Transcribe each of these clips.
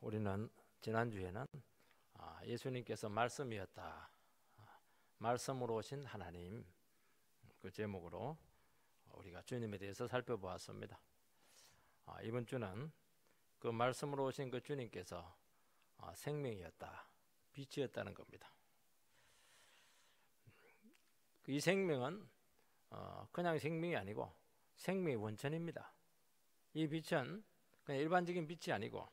우리는 지난주에는 예수님께서 말씀이었다, 말씀으로 오신 하나님, 그 제목으로 우리가 주님에 대해서 살펴보았습니다. 이번 주는 그 말씀으로 오신 그 주님께서 생명이었다, 빛이었다는 겁니다. 이 생명은 그냥 생명이 아니고 생명의 원천입니다. 이 빛은 그냥 일반적인 빛이 아니고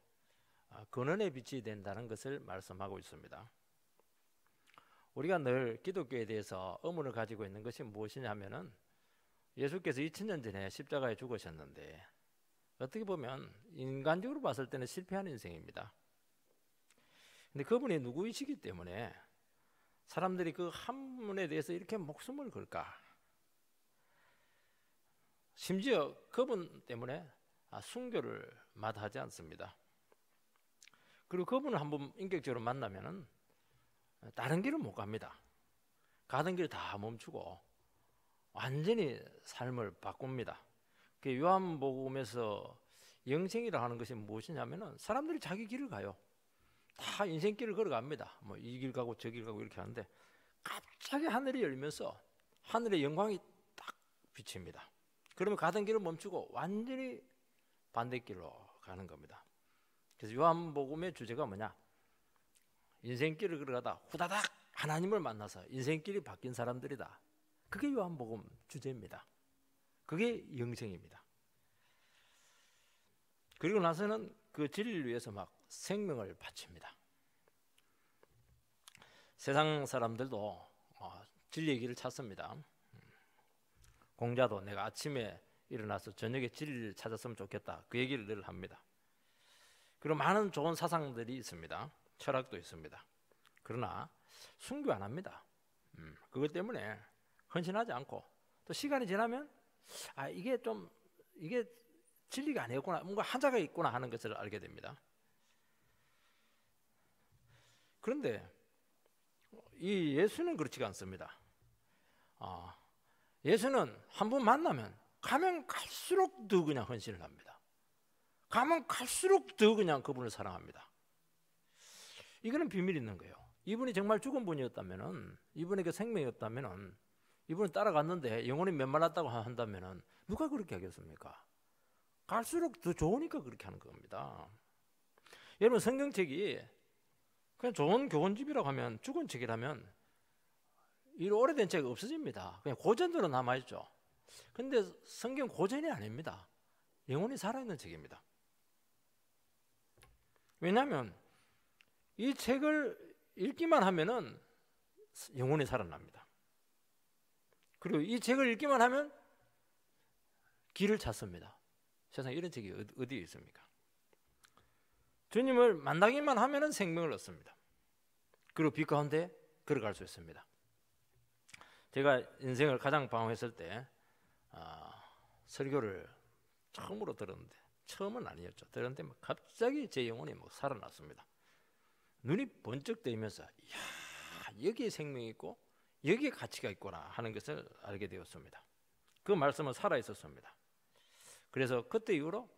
근원의 빛이 된다는 것을 말씀하고 있습니다. 우리가 늘 기독교에 대해서 의문을 가지고 있는 것이 무엇이냐면은, 예수께서 2000년 전에 십자가에 죽으셨는데 어떻게 보면 인간적으로 봤을 때는 실패한 인생입니다. 근데 그분이 누구이시기 때문에 사람들이 그 한 분에 대해서 이렇게 목숨을 걸까? 심지어 그분 때문에 순교를 마다하지 않습니다. 그리고 그분을 한번 인격적으로 만나면은 다른 길은 못 갑니다. 가던 길 다 멈추고 완전히 삶을 바꿉니다. 그 요한복음에서 영생이라 하는 것이 무엇이냐면은, 사람들이 자기 길을 가요. 다 인생길을 걸어갑니다. 뭐 이 길 가고 저 길 가고 이렇게 하는데, 갑자기 하늘이 열면서 하늘의 영광이 딱 비칩니다. 그러면 가던 길을 멈추고 완전히 반대길로 가는 겁니다. 그래서 요한복음의 주제가 뭐냐? 인생길을 걸어가다 후다닥 하나님을 만나서 인생길이 바뀐 사람들이다. 그게 요한복음 주제입니다. 그게 영생입니다. 그리고 나서는 그 진리를 위해서 막 생명을 바칩니다. 세상 사람들도 진리의 길을 찾습니다. 공자도 내가 아침에 일어나서 저녁에 진리를 찾았으면 좋겠다, 그 얘기를 늘 합니다. 그리고 많은 좋은 사상들이 있습니다. 철학도 있습니다. 그러나 순교 안 합니다. 그것 때문에 헌신하지 않고, 또 시간이 지나면 이게 진리가 아니었구나, 뭔가 한자가 있구나 하는 것을 알게 됩니다. 그런데 이 예수는 그렇지가 않습니다. 예수는 한 번 만나면 가면 갈수록 더 그냥 헌신을 합니다. 가면 갈수록 더 그냥 그분을 사랑합니다. 이거는 비밀이 있는 거예요. 이분이 정말 죽은 분이었다면은, 이분에게 생명이 없다면은, 이분을 따라갔는데 영혼이 메말랐다고 한다면은 누가 그렇게 하겠습니까? 갈수록 더 좋으니까 그렇게 하는 겁니다. 여러분, 성경책이 그냥 좋은 교훈집이라고 하면, 죽은 책이라면 이 오래된 책 없어집니다. 그냥 고전들은 남아있죠. 근데 성경 고전이 아닙니다. 영혼이 살아있는 책입니다. 왜냐하면 이 책을 읽기만 하면은 영혼이 살아납니다. 그리고 이 책을 읽기만 하면 길을 찾습니다. 세상에 이런 책이 어디에 있습니까? 주님을 만나기만 하면은 생명을 얻습니다. 그리고 빛 가운데 걸어갈 수 있습니다. 제가 인생을 가장 방황했을 때 설교를 처음으로 들었는데, 처음은 아니었죠. 들었는데 갑자기 제 영혼이 살아났습니다. 눈이 번쩍 뜨이면서 이야, 여기에 생명이 있고 여기에 가치가 있구나 하는 것을 알게 되었습니다. 그 말씀은 살아있었습니다. 그래서 그때 이후로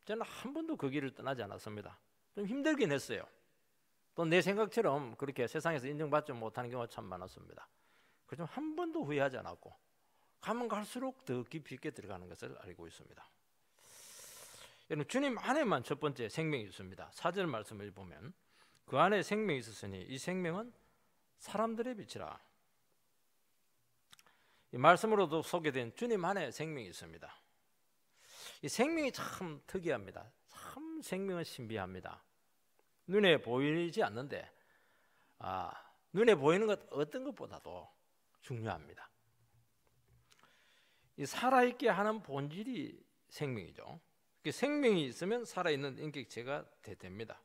저는 한 번도 그 길을 떠나지 않았습니다. 좀 힘들긴 했어요. 또 내 생각처럼 그렇게 세상에서 인정받지 못하는 경우가 참 많았습니다. 그렇지만 한 번도 후회하지 않았고, 가면 갈수록 더 깊이 있게 들어가는 것을 알고 있습니다. 여러분, 주님 안에만 첫 번째 생명이 있습니다. 4절 말씀을 보면 그 안에 생명이 있었으니 이 생명은 사람들의 빛이라. 이 말씀으로도 소개된 주님 안에 생명이 있습니다. 이 생명이 참 특이합니다. 참 생명은 신비합니다. 눈에 보이지 않는데 눈에 보이는 것 어떤 것보다도 중요합니다. 이 살아있게 하는 본질이 생명이죠. 생명이 있으면 살아있는 인격체가 됩니다.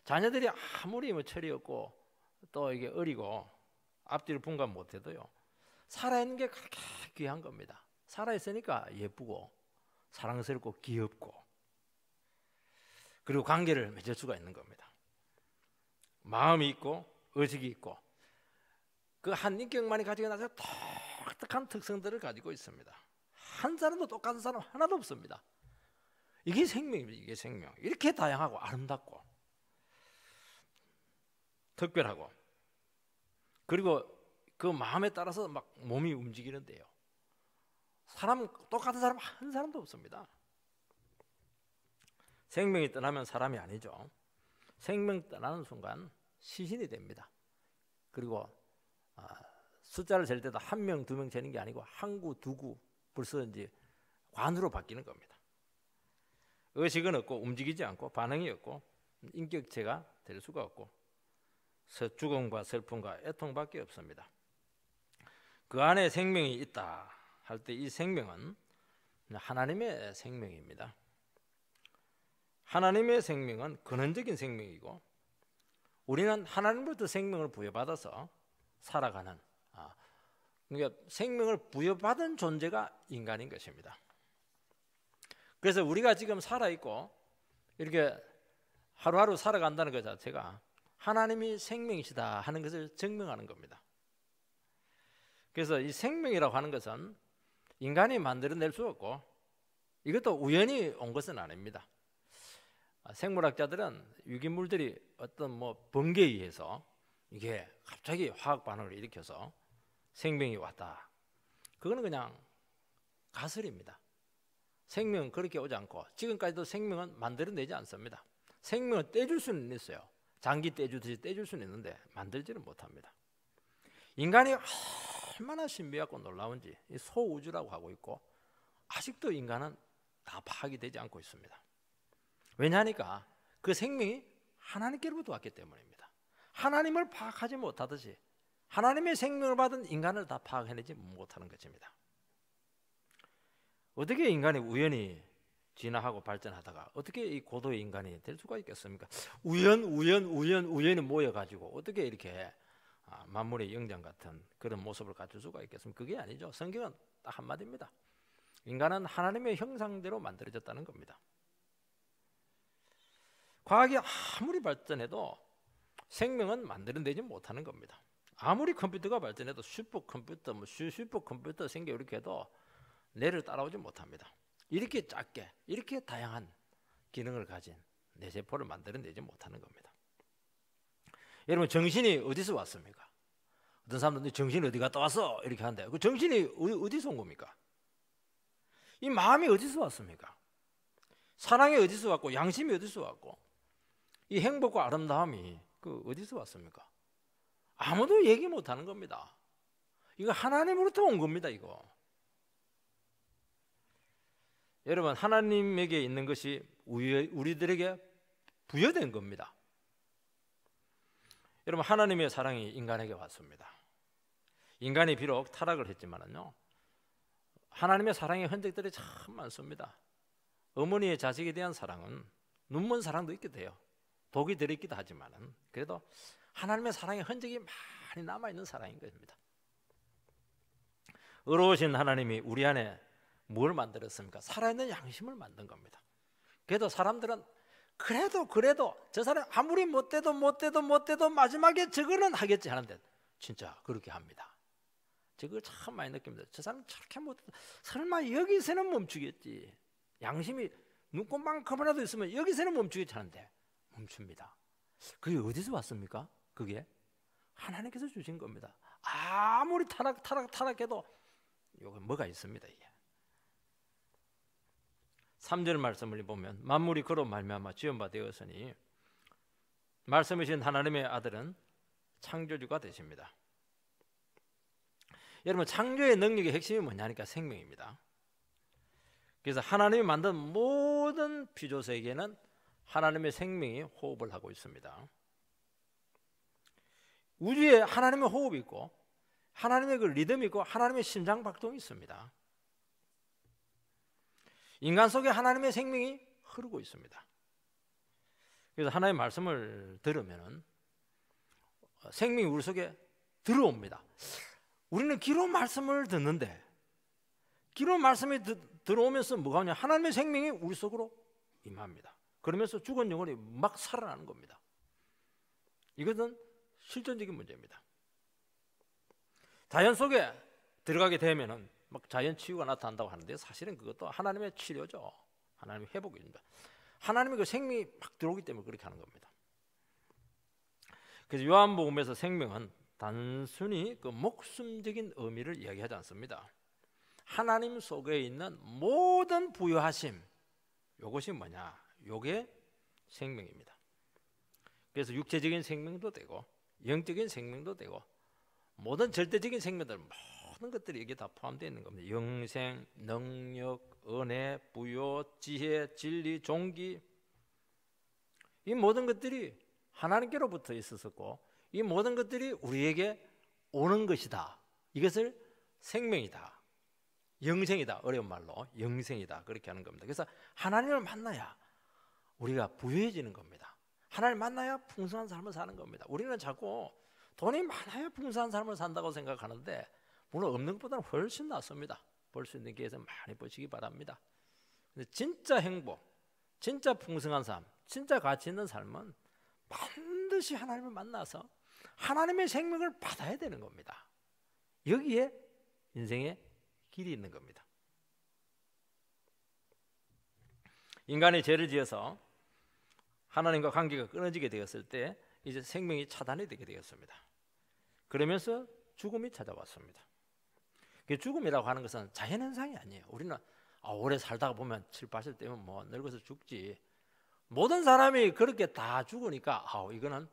자녀들이 아무리 철이 없고 또 이게 어리고 앞뒤를 분간 못해도요, 살아있는 게 그렇게 귀한 겁니다. 살아있으니까 예쁘고 사랑스럽고 귀엽고, 그리고 관계를 맺을 수가 있는 겁니다. 마음이 있고 의식이 있고 그 한 인격만이 가지고 나서 독특한 특성들을 가지고 있습니다. 한 사람도 똑같은 사람 하나도 없습니다. 이게 생명입니다. 이게 생명. 이렇게 다양하고 아름답고 특별하고, 그리고 그 마음에 따라서 막 몸이 움직이는데요. 똑같은 사람 한 사람도 없습니다. 생명이 떠나면 사람이 아니죠. 생명 떠나는 순간 시신이 됩니다. 그리고 숫자를 잴 때도 한 명, 두 명 재는 게 아니고 한 구, 두 구, 벌써 이제 관으로 바뀌는 겁니다. 의식은 없고 움직이지 않고 반응이 없고 인격체가 될 수가 없고 죽음과 슬픔과 애통밖에 없습니다. 그 안에 생명이 있다 할 때 이 생명은 하나님의 생명입니다. 하나님의 생명은 근원적인 생명이고 우리는 하나님으로부터 생명을 부여받아서 살아가는, 그러니까 생명을 부여받은 존재가 인간인 것입니다. 그래서 우리가 지금 살아있고 이렇게 하루하루 살아간다는 것 자체가 하나님이 생명이시다 하는 것을 증명하는 겁니다. 그래서 이 생명이라고 하는 것은 인간이 만들어낼 수 없고 이것도 우연히 온 것은 아닙니다. 생물학자들은 유기물들이 어떤 번개에 의해서 이게 갑자기 화학 반응을 일으켜서 생명이 왔다. 그거는 그냥 가설입니다. 생명은 그렇게 오지 않고 지금까지도 생명은 만들어내지 않습니다. 생명은 떼줄 수는 있어요. 장기 떼주듯이 떼줄 수는 있는데 만들지는 못합니다. 인간이 얼마나 신비하고 놀라운지 이 소우주라고 하고 있고 아직도 인간은 다 파악이 되지 않고 있습니다. 왜냐하니까 그 생명이 하나님께로부터 왔기 때문입니다. 하나님을 파악하지 못하듯이 하나님의 생명을 받은 인간을 다 파악해내지 못하는 것입니다. 어떻게 인간이 우연히 진화하고 발전하다가 어떻게 이 고도의 인간이 될 수가 있겠습니까? 우연히 모여가지고 어떻게 이렇게 만물의 영장 같은 그런 모습을 갖출 수가 있겠습니까? 그게 아니죠. 성경은 딱 한마디입니다. 인간은 하나님의 형상대로 만들어졌다는 겁니다. 과학이 아무리 발전해도 생명은 만들어내지 못하는 겁니다. 아무리 컴퓨터가 발전해도 슈퍼컴퓨터 생겨 이렇게 해도 뇌를 따라오지 못합니다. 이렇게 작게 이렇게 다양한 기능을 가진 뇌세포를 만들어내지 못하는 겁니다. 여러분, 정신이 어디서 왔습니까? 어떤 사람들은 정신이 어디 갔다 왔어 이렇게 하는데 그 정신이 어디서 온 겁니까? 이 마음이 어디서 왔습니까? 사랑이 어디서 왔고 양심이 어디서 왔고 이 행복과 아름다움이 그 어디서 왔습니까? 아무도 얘기 못하는 겁니다. 이거 하나님으로부터 온 겁니다. 이거 여러분, 하나님에게 있는 것이 우리들에게 부여된 겁니다. 여러분, 하나님의 사랑이 인간에게 왔습니다. 인간이 비록 타락을 했지만은요, 하나님의 사랑의 흔적들이 참 많습니다. 어머니의 자식에 대한 사랑은 눈먼 사랑도 있게 돼요. 독이 들어있기도 하지만은 그래도 하나님의 사랑의 흔적이 많이 남아있는 사랑인 겁니다. 의로우신 하나님이 우리 안에 뭘 만들었습니까? 살아있는 양심을 만든 겁니다. 그래도 사람들은 그래도 저 사람 아무리 못돼도 마지막에 저거는 하겠지 하는데 진짜 그렇게 합니다. 저거 참 많이 느낍니다. 저 사람 저렇게 못해도 설마 여기서는 멈추겠지. 양심이 눈곱만큼이라도 있으면 여기서는 멈추겠지 하는데 멈춥니다. 그게 어디서 왔습니까? 그게 하나님께서 주신 겁니다. 아무리 타락해도 여기 뭐가 있습니다. 이게 3절 말씀을 보면 만물이 그로 말미암아 지음바 되었으니 말씀이신 하나님의 아들은 창조주가 되십니다. 여러분, 창조의 능력의 핵심이 뭐냐니까 생명입니다. 그래서 하나님이 만든 모든 피조세계는 하나님의 생명이 호흡을 하고 있습니다. 우주에 하나님의 호흡이 있고 하나님의 그 리듬이 있고 하나님의 심장박동이 있습니다. 인간 속에 하나님의 생명이 흐르고 있습니다. 그래서 하나님의 말씀을 들으면 생명이 우리 속에 들어옵니다. 우리는 기록 말씀을 듣는데 기록 말씀이 들어오면서 뭐가 오냐? 하나님의 생명이 우리 속으로 임합니다. 그러면서 죽은 영혼이 막 살아나는 겁니다. 이것은 실존적인 문제입니다. 자연 속에 들어가게 되면은 막 자연 치유가 나타난다고 하는데 사실은 그것도 하나님의 치료죠. 하나님의 회복입니다. 하나님의 그 생명이 막 들어오기 때문에 그렇게 하는 겁니다. 그래서 요한복음에서 생명은 단순히 그 목숨적인 의미를 이야기하지 않습니다. 하나님 속에 있는 모든 부유하심, 이것이 뭐냐? 이게 생명입니다. 그래서 육체적인 생명도 되고 영적인 생명도 되고 모든 절대적인 생명들, 모든 것들이 여기에 다 포함되어 있는 겁니다. 영생, 능력, 은혜, 부요, 지혜, 진리, 종기, 이 모든 것들이 하나님께로부터 있었고 이 모든 것들이 우리에게 오는 것이다. 이것을 생명이다, 영생이다, 어려운 말로 영생이다, 그렇게 하는 겁니다. 그래서 하나님을 만나야 우리가 부유해지는 겁니다. 하나님을 만나야 풍성한 삶을 사는 겁니다. 우리는 자꾸 돈이 많아야 풍성한 삶을 산다고 생각하는데 물론 없는 것보다는 훨씬 낫습니다. 벌 수 있는 기회에서 많이 버시기 바랍니다. 근데 진짜 행복, 진짜 풍성한 삶, 진짜 가치 있는 삶은 반드시 하나님을 만나서 하나님의 생명을 받아야 되는 겁니다. 여기에 인생의 길이 있는 겁니다. 인간이 죄를 지어서 하나님과 관계가 끊어지게 되었을 때 이제 생명이 차단이 되게 되었습니다. 그러면서 죽음이 찾아왔습니다. 죽음이라고 하는 것은 자연현상이 아니에요. 우리는 오래 살다가 보면 7, 80대면 뭐 늙어서 죽지. 모든 사람이 그렇게 다 죽으니까 이거는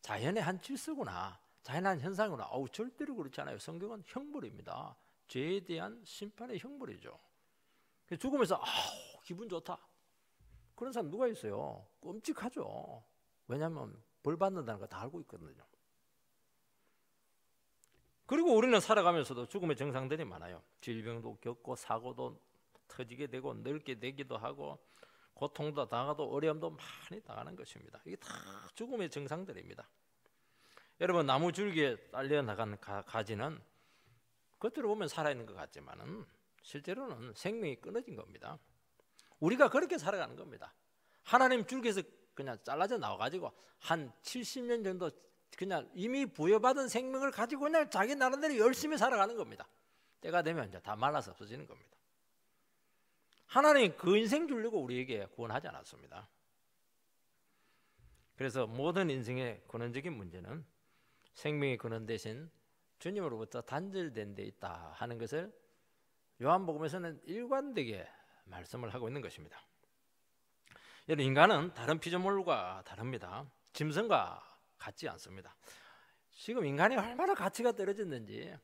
자연의 한 질서구나, 자연의 한 현상이구나. 절대로 그렇지 않아요. 성경은 형벌입니다. 죄에 대한 심판의 형벌이죠. 죽으면서 기분 좋다, 그런 사람 누가 있어요? 끔찍하죠. 왜냐하면 벌 받는다는 거 다 알고 있거든요. 그리고 우리는 살아가면서도 죽음의 증상들이 많아요. 질병도 겪고 사고도 터지게 되고 늙게 되기도 하고 고통도 당하고 어려움도 많이 당하는 것입니다. 이게 다 죽음의 증상들입니다. 여러분, 나무 줄기에 딸려나간 가지는 겉으로 보면 살아있는 것 같지만은 실제로는 생명이 끊어진 겁니다. 우리가 그렇게 살아가는 겁니다. 하나님 줄기에서 그냥 잘라져 나와가지고 한 70년 정도 그냥 이미 부여받은 생명을 가지고 그냥 자기 나름대로 열심히 살아가는 겁니다. 때가 되면 이제 다 말라서 없어지는 겁니다. 하나님 그 인생 주려고 우리에게 구원하지 않았습니다. 그래서 모든 인생의 근원적인 문제는 생명의 근원 대신 주님으로부터 단절된 데 있다 하는 것을 요한복음에서는 일관되게 말씀을 하고 있는 것입니다. 여러분, 인간은 다른 피조물과 다릅니다. 짐승과 같지 않습니다. 지금 인간이 얼마나 가치가 떨어졌는지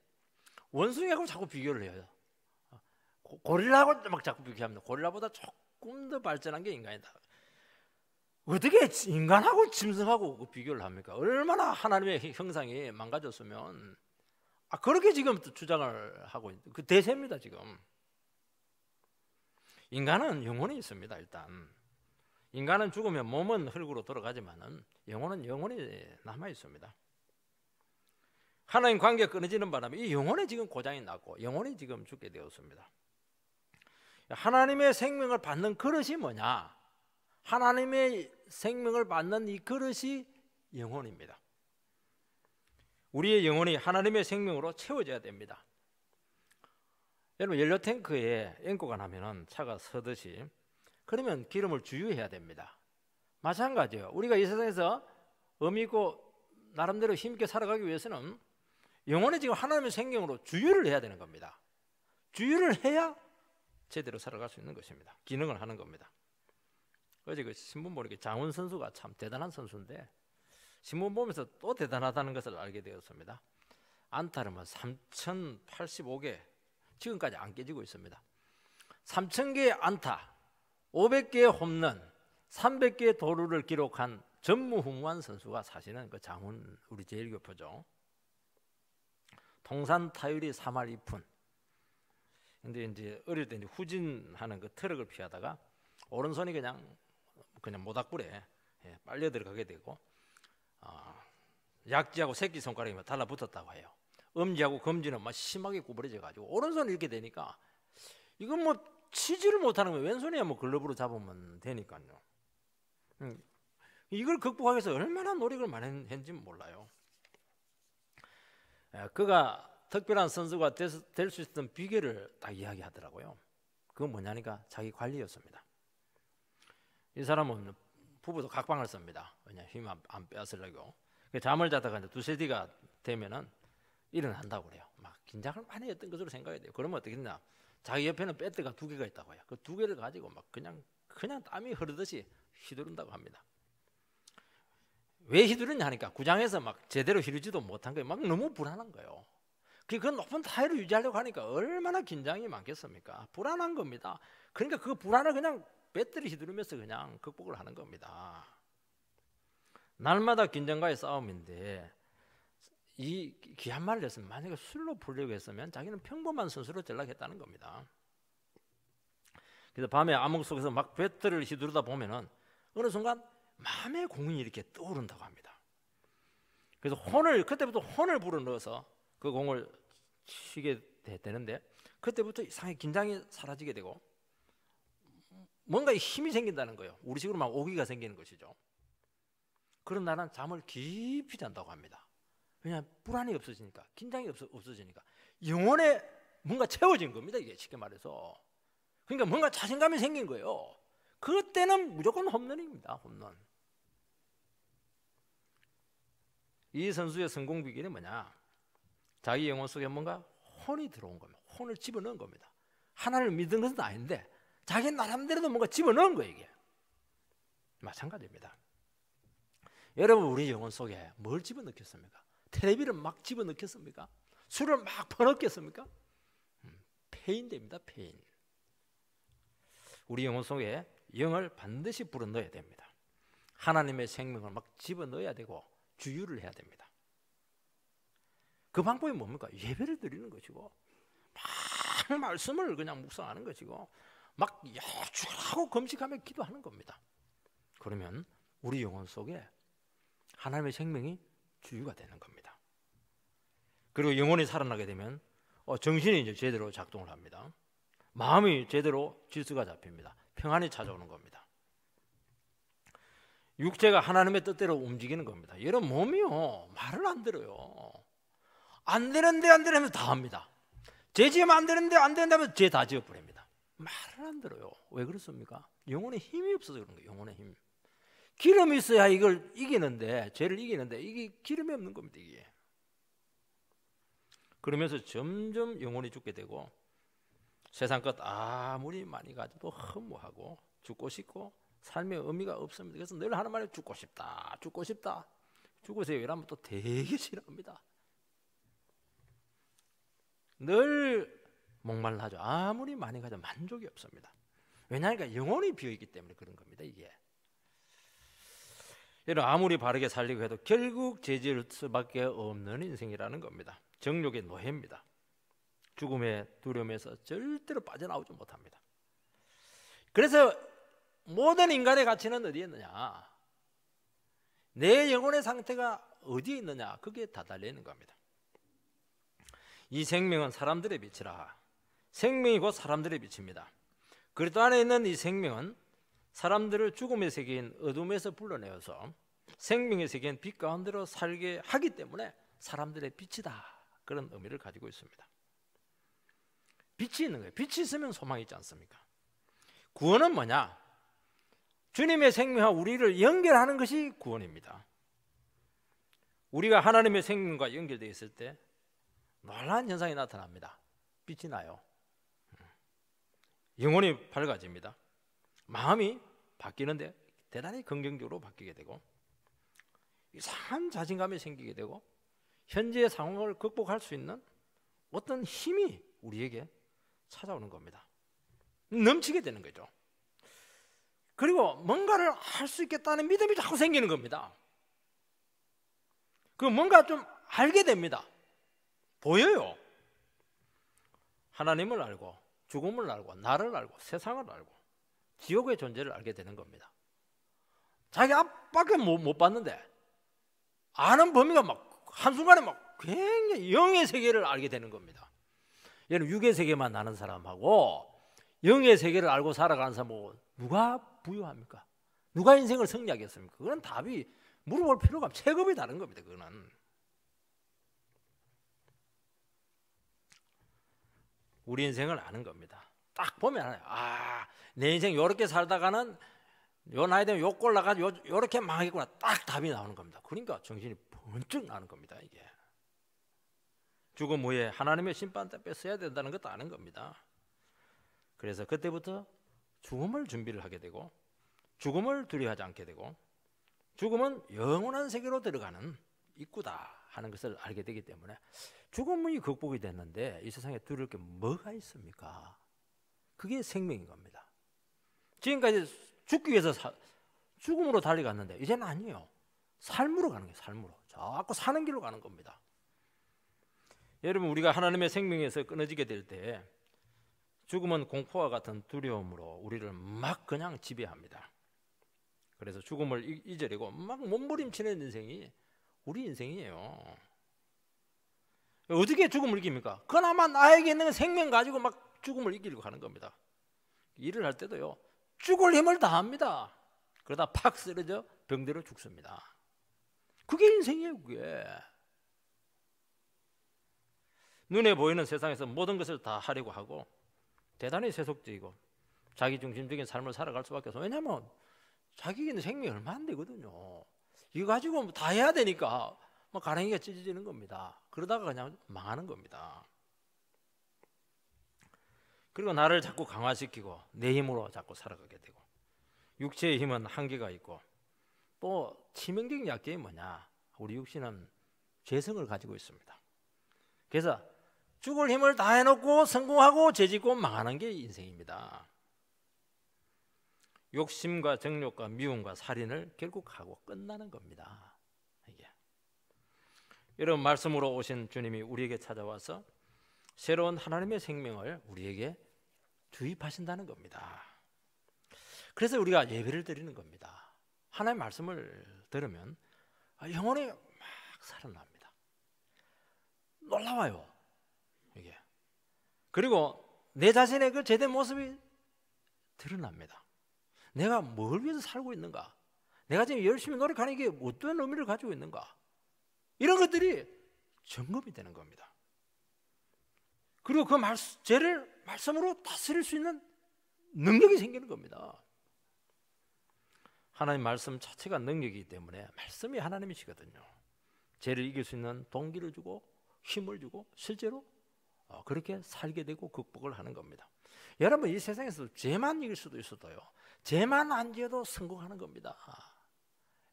원숭이하고 자꾸 비교를 해요. 고릴라하고 막 자꾸 비교합니다. 고릴라보다 조금 더 발전한 게 인간이다. 어떻게 인간하고 짐승하고 비교를 합니까? 얼마나 하나님의 형상이 망가졌으면 그렇게 지금 주장을 하고 있는 그 대세입니다. 지금 인간은 영혼이 있습니다. 일단 인간은 죽으면 몸은 흙으로 돌아가지만은 영혼은 영혼이 남아 있습니다. 하나님 관계가 끊어지는 바람에 이 영혼에 지금 고장이 났고 영혼이 지금 죽게 되었습니다. 하나님의 생명을 받는 그릇이 뭐냐? 하나님의 생명을 받는 이 그릇이 영혼입니다. 우리의 영혼이 하나님의 생명으로 채워져야 됩니다. 여러분, 연료탱크에 앵꼬가 나면은 차가 서듯이 그러면 기름을 주유해야 됩니다. 마찬가지예요. 우리가 이 세상에서 의미 있고 나름대로 힘있게 살아가기 위해서는 영혼에 지금 하나님의 생명으로 주유를 해야 되는 겁니다. 주유를 해야 제대로 살아갈 수 있는 것입니다. 기능을 하는 겁니다. 어제 그 신문 보니까 장훈 선수가 참 대단한 선수인데 신문 보면서 또 대단하다는 것을 알게 되었습니다. 안타를 3085개 지금까지 안 깨지고 있습니다. 3000개의 안타, 500개의 홈런, 300개의 도루를 기록한 전무후무한 선수가 사실은 그 장훈 우리 제1교포죠. 통산 타율이 3할 2푼. 근데 이제 어릴 때 이제 후진하는 그 트럭을 피하다가 오른손이 그냥 모닥불에 빨려 들어가게 되고 약지하고 새끼 손가락이 달라붙었다고 해요. 엄지하고 검지는 막 심하게 구부러져 가지고 오른손이 이렇게 되니까 이건 뭐 치지를 못하는 거예요. 왼손이야 뭐 글러브로 잡으면 되니까요. 이걸 극복하기 위해서 얼마나 노력을 많이 했는지 몰라요. 그가 특별한 선수가 될 수 있었던 비결을 딱 이야기하더라고요. 그건 뭐냐니까 자기 관리였습니다. 이 사람은 부부도 각방을 씁니다. 왜냐 힘 안 빼앗으려고. 잠을 자다가 이제 두세 시가 되면은 일어난다고 그래요. 막 긴장을 많이 했던 것으로 생각이 돼요. 그러면 어떻게 했냐? 자기 옆에는 배트가 2개가 있다고 해요. 그 2개를 가지고 막 그냥 땀이 흐르듯이 휘두른다고 합니다. 왜 휘두르냐 하니까 구장에서 막 제대로 휘르지도 못한 거예요. 막 너무 불안한 거예요. 그 높은 타율을 유지하려고 하니까 얼마나 긴장이 많겠습니까? 불안한 겁니다. 그러니까 그 불안을 그냥 배트를 휘두르면서 그냥 극복을 하는 겁니다. 날마다 긴장과의 싸움인데 이 귀한 말을 했으면 만약에 술로 풀려고 했으면 자기는 평범한 선수로 전락했다는 겁니다. 그래서 밤에 암흑 속에서 막 배트를 휘두르다 보면은 어느 순간 마음의 공이 이렇게 떠오른다고 합니다. 그래서 그때부터 혼을 불어넣어서 그 공을 치게 되는데 그때부터 이상하게 긴장이 사라지게 되고 뭔가 힘이 생긴다는 거예요. 우리식으로 막 오기가 생기는 것이죠. 그런 날은 잠을 깊이 잔다고 합니다. 왜냐하면 불안이 없어지니까, 긴장이 없어지니까 영혼에 뭔가 채워진 겁니다. 이게 쉽게 말해서. 그러니까 뭔가 자신감이 생긴 거예요. 그때는 무조건 홈런입니다. 홈런. 이 선수의 성공 비결이 뭐냐? 자기 영혼 속에 뭔가 혼이 들어온 겁니다. 혼을 집어넣은 겁니다. 하나님을 믿는 것은 아닌데 자기 나름대로도 뭔가 집어넣은 거예요. 이게 마찬가지입니다. 여러분, 우리 영혼 속에 뭘 집어넣겠습니까? 텔레비를 막 집어넣겠습니까? 술을 막 퍼넣겠습니까? 폐인됩니다. 폐인. 우리 영혼 속에 영을 반드시 불어넣어야 됩니다. 하나님의 생명을 막 집어넣어야 되고 주유를 해야 됩니다. 그 방법이 뭡니까? 예배를 드리는 것이고 막 말씀을 그냥 묵상하는 것이고 막 여주하고 금식하며 기도하는 겁니다. 그러면 우리 영혼 속에 하나님의 생명이 주유가 되는 겁니다. 그리고 영혼이 살아나게 되면 정신이 이제 제대로 작동을 합니다. 마음이 제대로 질서가 잡힙니다. 평안이 찾아오는 겁니다. 육체가 하나님의 뜻대로 움직이는 겁니다. 여러분, 몸이요 말을 안 들어요. 안 되는데 하면서 다 합니다. 죄 지으면 안 되는데 하면 죄 다 지어버립니다. 말을 안 들어요. 왜 그렇습니까? 영혼에 힘이 없어서 그런 거예요. 영혼의 힘. 기름이 있어야 이걸 이기는데, 죄를 이기는데 이게 기름이 없는 겁니다. 이게. 그러면서 점점 영혼이 죽게 되고 세상 것 아무리 많이 가지고 허무하고 죽고 싶고 삶의 의미가 없습니다. 그래서 늘 하는 말이 죽고 싶다, 죽고 싶다. 죽으세요 이러면 또 되게 싫어합니다. 늘 목말라하죠. 아무리 많이 가도 만족이 없습니다. 왜냐하니까 영혼이 비어있기 때문에 그런 겁니다. 이게. 여러분, 아무리 바르게 살려고 해도 결국 죄 지을 수밖에 없는 인생이라는 겁니다. 정욕의 노예입니다. 죽음의 두려움에서 절대로 빠져나오지 못합니다. 그래서 모든 인간의 가치는 어디에 있느냐? 내 영혼의 상태가 어디에 있느냐? 그게 다 달려있는 겁니다. 이 생명은 사람들의 빛이라. 생명이 곧 사람들의 빛입니다. 그리스도 안에 있는 이 생명은 사람들을 죽음의 세계인 어둠에서 불러내어서 생명의 세계인 빛 가운데로 살게 하기 때문에 사람들의 빛이다. 그런 의미를 가지고 있습니다. 빛이 있는 거예요. 빛이 있으면 소망이 있지 않습니까? 구원은 뭐냐? 주님의 생명과 우리를 연결하는 것이 구원입니다. 우리가 하나님의 생명과 연결되어 있을 때 놀라운 현상이 나타납니다. 빛이 나요. 영혼이 밝아집니다. 마음이 바뀌는데 대단히 긍정적으로 바뀌게 되고 이상한 자신감이 생기게 되고 현재의 상황을 극복할 수 있는 어떤 힘이 우리에게 찾아오는 겁니다. 넘치게 되는 거죠. 그리고 뭔가를 할 수 있겠다는 믿음이 자꾸 생기는 겁니다. 그 뭔가 좀 알게 됩니다. 보여요. 하나님을 알고 죽음을 알고 나를 알고 세상을 알고 지옥의 존재를 알게 되는 겁니다. 자기 앞밖에 못 봤는데 아는 범위가 막 한순간에 막 굉장히 영의 세계를 알게 되는 겁니다. 얘는 육의 세계만 나는 사람하고 영의 세계를 알고 살아가는 사람하고 누가 부유합니까? 누가 인생을 승리하겠습니까? 그건 답이 물어볼 필요가 없고 체급이 다른 겁니다. 그거는. 우리 인생을 아는 겁니다. 딱 보면 알아요. 아, 내 인생 요렇게 살다가는 요 나이 되면 요 꼴 나가지고 요렇게 망하겠구나. 딱 답이 나오는 겁니다. 그러니까 정신이 번쩍 나는 겁니다. 이게 죽음 후에 하나님의 심판 때 뺏어야 된다는 것도 아는 겁니다. 그래서 그때부터 죽음을 준비를 하게 되고 죽음을 두려워하지 않게 되고 죽음은 영원한 세계로 들어가는 입구다 하는 것을 알게 되기 때문에 죽음이 극복이 됐는데 이 세상에 두려울 게 뭐가 있습니까? 그게 생명인 겁니다. 지금까지 죽기 위해서 죽음으로 달려갔는데 이제는 아니에요. 삶으로 가는 거예요. 삶으로. 자꾸 사는 길로 가는 겁니다. 여러분, 우리가 하나님의 생명에서 끊어지게 될 때 죽음은 공포와 같은 두려움으로 우리를 막 그냥 지배합니다. 그래서 죽음을 잊으려고 막 몸부림치는 인생이 우리 인생이에요. 어떻게 죽음을 이깁니까? 그나마 나에게 있는 생명 가지고 막 죽음을 이기려고 하는 겁니다. 일을 할 때도요, 죽을 힘을 다합니다. 그러다 팍 쓰러져 병대로 죽습니다. 그게 인생이에요. 그게 눈에 보이는 세상에서 모든 것을 다 하려고 하고 대단히 세속적이고 자기중심적인 삶을 살아갈 수밖에 없어요. 왜냐하면 자기에게는 생명이 얼마 안 되거든요. 이거 가지고 다 해야 되니까 막 가랭이가 찢어지는 겁니다. 그러다가 그냥 망하는 겁니다. 그리고 나를 자꾸 강화시키고 내 힘으로 자꾸 살아가게 되고 육체의 힘은 한계가 있고 또 치명적인 약점이 뭐냐? 우리 육신은 죄성을 가지고 있습니다. 그래서 죽을 힘을 다 해놓고 성공하고 죄짓고 망하는 게 인생입니다. 욕심과 정욕과 미움과 살인을 결국 하고 끝나는 겁니다. 이게. 여러분, 말씀으로 오신 주님이 우리에게 찾아와서 새로운 하나님의 생명을 우리에게 주입하신다는 겁니다. 그래서 우리가 예배를 드리는 겁니다. 하나님의 말씀을 들으면 영혼이 막 살아납니다. 놀라워요. 이게. 그리고 내 자신의 그 제된 모습이 드러납니다. 내가 뭘 위해서 살고 있는가? 내가 지금 열심히 노력하는 게 어떤 의미를 가지고 있는가? 이런 것들이 점검이 되는 겁니다. 그리고 그 죄를 말씀으로 다스릴 수 있는 능력이 생기는 겁니다. 하나님 말씀 자체가 능력이기 때문에 말씀이 하나님이시거든요. 죄를 이길 수 있는 동기를 주고 힘을 주고 실제로 그렇게 살게 되고 극복을 하는 겁니다. 여러분, 이 세상에서 죄만 이길 수도 있어도요, 죄만 안 지어도 성공하는 겁니다.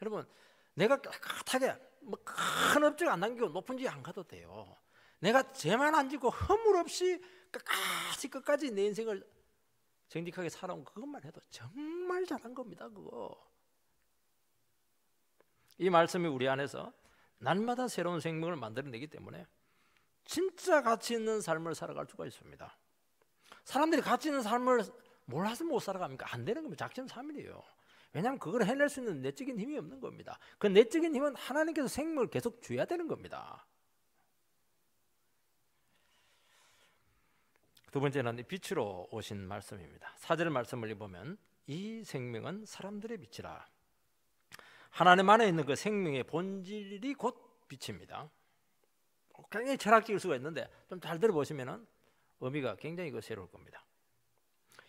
여러분, 내가 깨끗하게 큰 업적 안 남기고 높은 지 안 가도 돼요. 내가 죄만 안 짓고 허물 없이 끝까지 내 인생을 정직하게 살아온 그것만 해도 정말 잘한 겁니다. 그거. 이 말씀이 우리 안에서 날마다 새로운 생명을 만들어내기 때문에 진짜 가치 있는 삶을 살아갈 수가 있습니다. 사람들이 가치 있는 삶을 몰라서 못 살아갑니까? 안 되는 겁니다. 작심삼일이에요. 왜냐하면 그걸 해낼 수 있는 내적인 힘이 없는 겁니다. 그 내적인 힘은 하나님께서 생명을 계속 줘야 되는 겁니다. 두 번째는 빛으로 오신 말씀입니다. 4절 말씀을 읽어보면 이 생명은 사람들의 빛이라. 하나님 안에 있는 그 생명의 본질이 곧 빛입니다. 굉장히 철학적일 수가 있는데 좀 잘 들어보시면 의미가 굉장히 새로울 겁니다.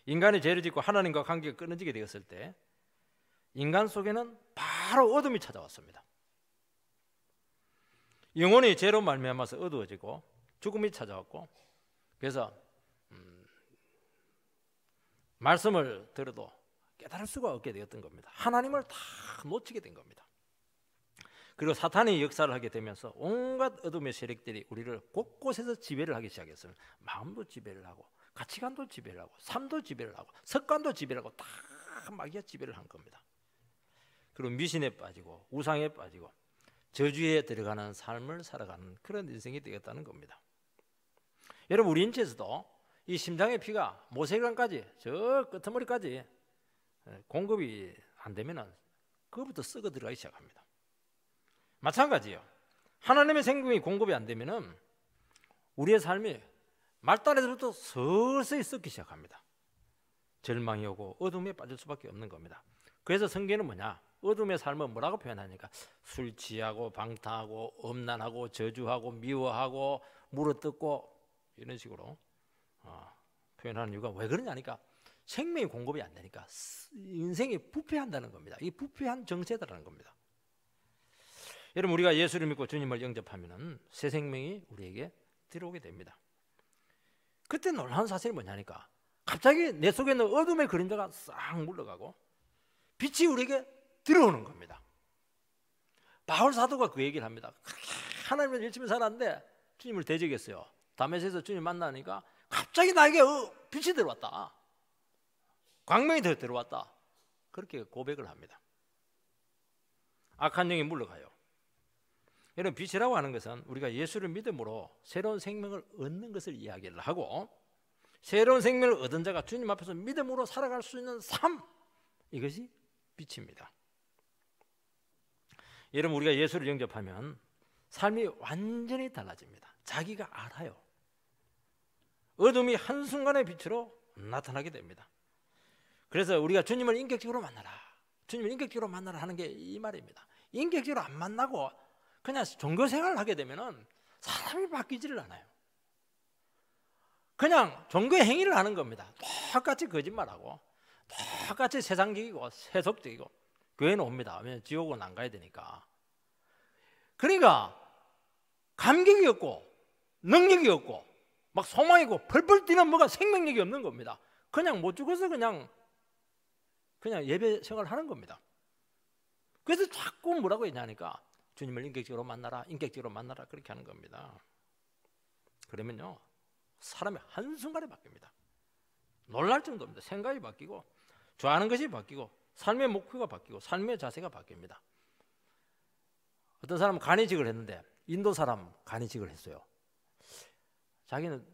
인간이 죄를 짓고 하나님과 관계가 끊어지게 되었을 때 인간 속에는 바로 어둠이 찾아왔습니다. 영혼이 죄로 말미암아서 어두워지고 죽음이 찾아왔고, 그래서 말씀을 들어도 깨달을 수가 없게 되었던 겁니다. 하나님을 다 놓치게 된 겁니다. 그리고 사탄이 역사를 하게 되면서 온갖 어둠의 세력들이 우리를 곳곳에서 지배를 하기 시작했어요. 마음도 지배를 하고 가치관도 지배를 하고 삶도 지배를 하고 습관도 지배를 하고 다 마귀가 지배를 한 겁니다. 그리고 미신에 빠지고 우상에 빠지고 저주에 들어가는 삶을 살아가는 그런 인생이 되겠다는 겁니다. 여러분, 우리 인체에서도 이 심장의 피가 모세혈관까지 저 끄트머리까지 공급이 안 되면은 그것부터 썩어 들어가기 시작합니다. 마찬가지예요. 하나님의 생명이 공급이 안 되면은 우리의 삶이 말단에서부터 서서히 썩기 시작합니다. 절망이 오고 어둠에 빠질 수밖에 없는 겁니다. 그래서 성경은 뭐냐? 어둠의 삶은 뭐라고 표현하니까 술 취하고 방탕하고 음란하고 저주하고 미워하고 물어뜯고 이런 식으로 표현하는 이유가 왜 그러냐니까 생명이 공급이 안 되니까 인생이 부패한다는 겁니다. 이 부패한 정체다라는 겁니다. 여러분, 우리가 예수를 믿고 주님을 영접하면은 새 생명이 우리에게 들어오게 됩니다. 그때 놀라운 사실이 뭐냐니까, 갑자기 내 속에 있는 어둠의 그림자가 싹 물러가고 빛이 우리에게 들어오는 겁니다. 바울 사도가 그 얘기를 합니다. 하나님을 열심히 살았는데 주님을 대적했어요. 다메섹에서 주님 만나니까 갑자기 나에게 빛이 들어왔다, 광명이 들어왔다, 그렇게 고백을 합니다. 악한 영이 물러가요. 여러분, 빛이라고 하는 것은 우리가 예수를 믿음으로 새로운 생명을 얻는 것을 이야기를 하고, 새로운 생명을 얻은 자가 주님 앞에서 믿음으로 살아갈 수 있는 삶, 이것이 빛입니다. 여러분, 우리가 예수를 영접하면 삶이 완전히 달라집니다. 자기가 알아요. 어둠이 한순간의 빛으로 나타나게 됩니다. 그래서 우리가 주님을 인격적으로 만나라, 주님을 인격적으로 만나라 하는 게 이 말입니다. 인격적으로 안 만나고 그냥 종교 생활을 하게 되면은 사람이 바뀌지를 않아요. 그냥 종교의 행위를 하는 겁니다. 똑같이 거짓말하고 똑같이 세상적이고 세속적이고 교회는 옵니다. 왜냐하면 지옥은 안 가야 되니까. 그러니까 감격이 없고 능력이 없고 막 소망이고 펄펄 뛰는 뭐가 생명력이 없는 겁니다. 그냥 못 죽어서 그냥 예배 생활을 하는 겁니다. 그래서 자꾸 뭐라고 했냐니까, 주님을 인격적으로 만나라, 인격적으로 만나라, 그렇게 하는 겁니다. 그러면요, 사람이 한순간에 바뀝니다. 놀랄 정도입니다. 생각이 바뀌고 좋아하는 것이 바뀌고 삶의 목표가 바뀌고 삶의 자세가 바뀝니다. 어떤 사람은 간이직을 했는데, 인도 사람 간이직을 했어요. 자기는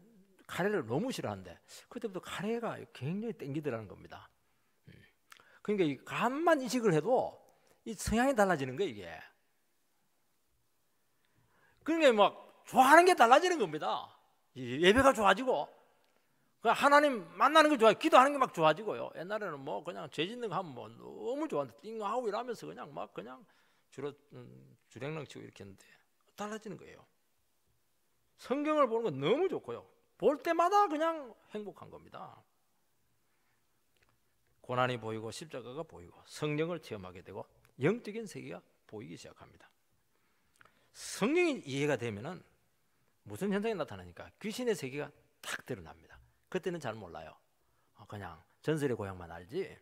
카레를 너무 싫어하는데 그때부터 카레가 굉장히 땡기더라는 겁니다. 그러니까 이 간만 이식을 해도 이 성향이 달라지는 거예요, 이게. 그러니까 막 좋아하는 게 달라지는 겁니다. 예배가 좋아지고, 하나님 만나는 게 좋아요. 기도하는 게 막 좋아지고요. 옛날에는 뭐 그냥 죄 짓는 거 하면 뭐 너무 좋아하는데 띵하고 이러면서 그냥 막 그냥 주랭랑 치고 이렇게 했는데 달라지는 거예요. 성경을 보는 건 너무 좋고요. 볼 때마다 그냥 행복한 겁니다. 고난이 보이고 십자가가 보이고 성령을 체험하게 되고 영적인 세계가 보이기 시작합니다. 성령이 이해가 되면은 무슨 현상이 나타나니까 귀신의 세계가 딱 드러납니다. 그때는 잘 몰라요. 그냥 전설의 고향만 알지,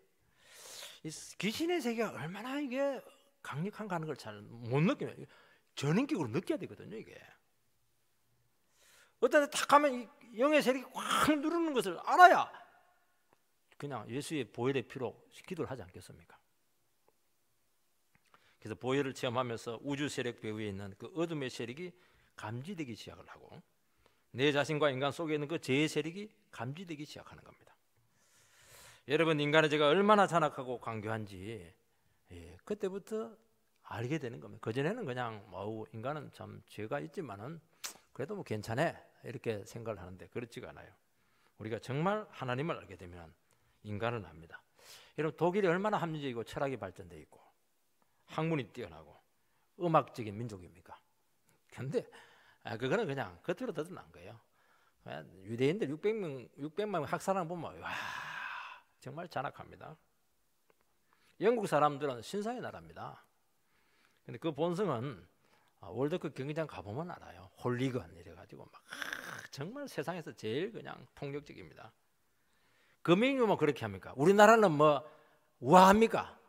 이 귀신의 세계가 얼마나 이게 강력한가 하는 걸 잘 못 느끼면 전인격으로 느껴야 되거든요. 이게 어떤 데 딱 가면 이 영의 세력이 확 누르는 것을 알아야 그냥 예수의 보혈의 피로 기도를 하지 않겠습니까? 그래서 보혈을 체험하면서 우주 세력 배후에 있는 그 어둠의 세력이 감지되기 시작을 하고, 내 자신과 인간 속에 있는 그 죄의 세력이 감지되기 시작하는 겁니다. 여러분, 인간의 죄가 얼마나 잔악하고 간교한지 그때부터 알게 되는 겁니다. 그전에는 그냥 인간은 참 죄가 있지만은 그래도 뭐 괜찮아 이렇게 생각을 하는데 그렇지가 않아요. 우리가 정말 하나님을 알게 되면 인간을 압니다. 여러분, 독일이 얼마나 합리적이고 철학이 발전되어 있고 학문이 뛰어나고 음악적인 민족입니까? 근데 그거는 그냥 겉으로 드러난 거예요. 유대인들 600만 학살하는 거 보면 와, 정말 잔악합니다. 영국 사람들은 신사의 나라입니다. 근데 그 본성은 월드컵 경기장 가보면 알아요. 홀리건 이래가지고 막 정말 세상에서 제일 그냥 폭력적입니다. 금융이 뭐 그렇게 합니까? 우리나라는 뭐 우아합니까?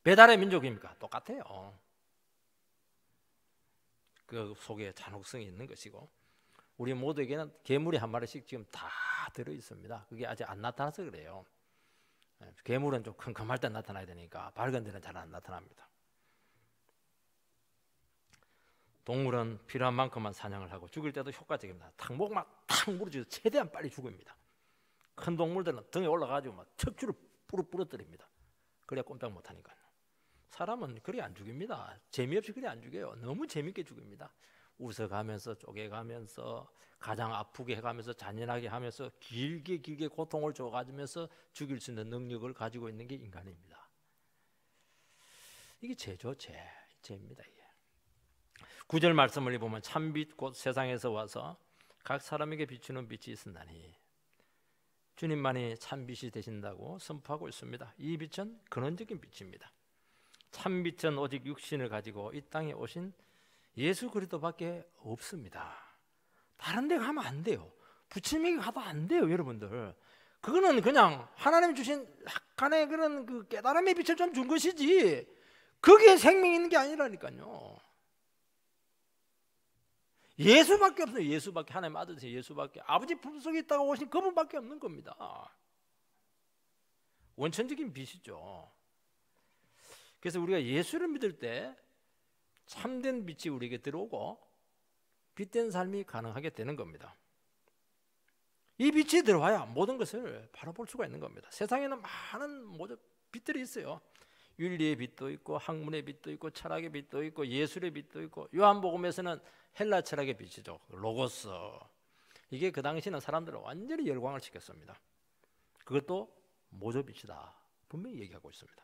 배달의 민족입니까? 똑같아요. 그 속에 잔혹성이 있는 것이고, 우리 모두에게는 괴물이 한 마리씩 지금 다 들어 있습니다. 그게 아직 안 나타나서 그래요. 괴물은 좀 컴컴할 때 나타나야 되니까 밝은 데는 잘 안 나타납니다. 동물은 필요한 만큼만 사냥을 하고 죽일 때도 효과적입니다. 목 막 탁 물어주고 최대한 빨리 죽입니다. 큰 동물들은 등에 올라가지고 막 척추를 부러뜨립니다. 그래야 꼼짝 못하니까요. 사람은 그리 안 죽입니다. 재미없이 그리 안 죽여요. 너무 재밌게 죽입니다. 웃어가면서 쪼개가면서 가장 아프게 해가면서 잔인하게 하면서 길게 고통을 줘가면서 죽일 수 있는 능력을 가지고 있는 게 인간입니다. 이게 죄죠. 죄입니다. 이게. 9절 말씀을 보면 참빛 곧 세상에서 와서 각 사람에게 비추는 빛이 있으나니 주님만이 참빛이 되신다고 선포하고 있습니다. 이 빛은 근원적인 빛입니다. 참빛은 오직 육신을 가지고 이 땅에 오신 예수 그리스도밖에 없습니다. 다른 데 가면 안 돼요. 부처님에게 가도 안 돼요, 여러분들. 그거는 그냥 하나님 주신 약간의 그런 그 깨달음의 빛을 좀 준 것이지 거기에 생명이 있는 게 아니라니까요. 예수밖에 없어요. 예수밖에. 하나님 아들이신 예수밖에. 아버지 품속에 있다가 오신 그분밖에 없는 겁니다. 원천적인 빛이죠. 그래서 우리가 예수를 믿을 때 참된 빛이 우리에게 들어오고 빛된 삶이 가능하게 되는 겁니다. 이 빛이 들어와야 모든 것을 바라볼 수가 있는 겁니다. 세상에는 많은 빛들이 있어요. 윤리의 빛도 있고 학문의 빛도 있고 철학의 빛도 있고 예술의 빛도 있고 요한복음에서는 헬라 철학의 빛이죠. 로고스. 이게 그 당시는 사람들을 완전히 열광을 시켰습니다. 그것도 모조빛이다. 분명히 얘기하고 있습니다.